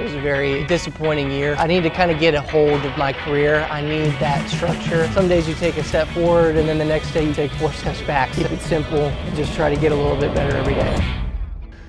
was a very disappointing year. I need to kind of get a hold of my career. I need that structure. Some days you take a step forward and then the next day you take 4 steps back. Keep it simple and just try to get a little bit better every day.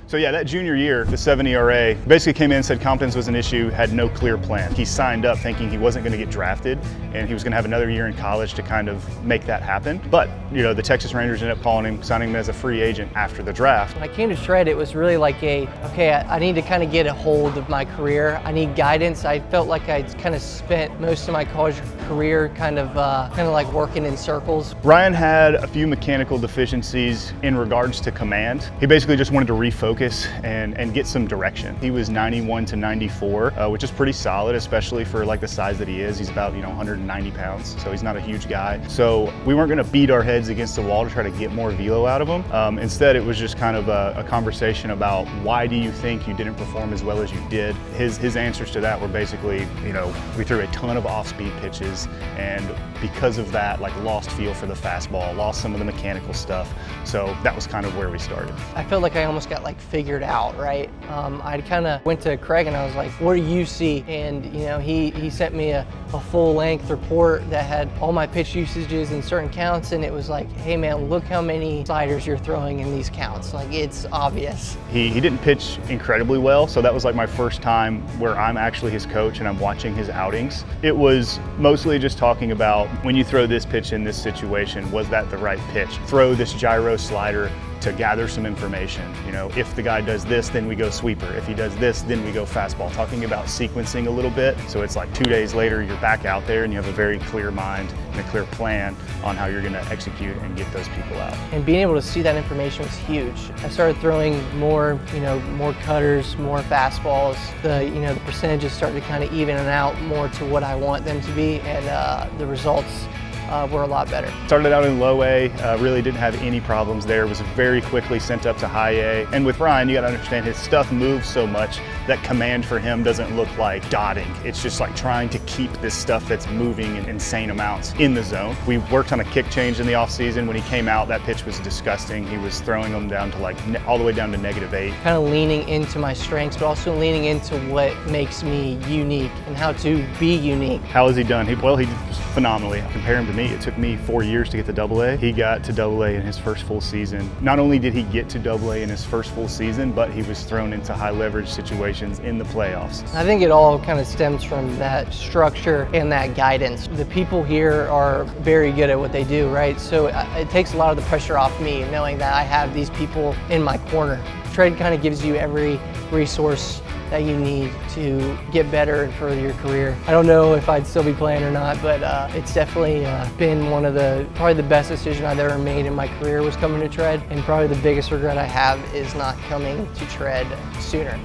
So yeah, that junior year, the 7 ERA, basically came in and said competence was an issue, had no clear plan. He signed up thinking he wasn't going to get drafted and he was going to have another year in college to kind of make that happen. But, you know, the Texas Rangers ended up calling him, signing him as a free agent after the draft. When I came to Shred, it was really like I need to kind of get a hold of my career. I need guidance. I felt like I'd kind of spent most of my college career kind of like working in circles. Ryan had a few mechanical deficiencies in regards to command. He basically just wanted to refocus and get some direction. He was 91 to 94, which is pretty solid, especially for like the size that he is. He's about 190 pounds, so he's not a huge guy. So we weren't going to beat our heads against the wall to try to get more velo out of him. Instead, it was just kind of a conversation about why do you think you didn't perform as well as you did. His answers to that were basically, we threw a ton of off-speed pitches, and because of that, lost feel for the fastball, lost some of the mechanical stuff. So that was kind of where we started. I felt like I almost got figured out, right? I kind of went to Craig and I was like, what do you see? And he sent me a full-length report that had all my pitch usages and certain counts, and it was like, hey man, look how many sliders you're throwing in these counts. It's obvious. He didn't pitch incredibly well, so that was my first time where I'm actually his coach and I'm watching his outings. It was mostly just talking about, when you throw this pitch in this situation, was that the right pitch? Throw this gyro slider to gather some information. If the guy does this, then we go sweeper. If he does this, then we go fastball. Talking about sequencing a little bit. So it's 2 days later, you're back out there and you have a very clear mind and a clear plan on how you're gonna execute and get those people out. And being able to see that information was huge. I started throwing more, more cutters, more fastballs. The percentages started to kind of even out more to what I want them to be, and the results were a lot better. Started out in low A, really didn't have any problems there, was very quickly sent up to high A. And with Ryan, you gotta understand his stuff moves so much that command for him doesn't look like dotting. It's just trying to keep this stuff that's moving in insane amounts in the zone. We worked on a kick change in the off season. When he came out, that pitch was disgusting. He was throwing them down to all the way down to -8. Kind of leaning into my strengths, but also leaning into what makes me unique and how to be unique. How has he done? He did phenomenally. Compare him to me. It took me 4 years to get to AA. He got to AA in his first full season. Not only did he get to AA in his first full season, but he was thrown into high leverage situations in the playoffs. I think it all kind of stems from that structure and that guidance. The people here are very good at what they do, right? So it takes a lot of the pressure off me, knowing that I have these people in my corner. Trade kind of gives you every resource that you need to get better and further your career. I don't know if I'd still be playing or not, but it's definitely been probably the best decision I've ever made in my career was coming to Tread, and probably the biggest regret I have is not coming to Tread sooner.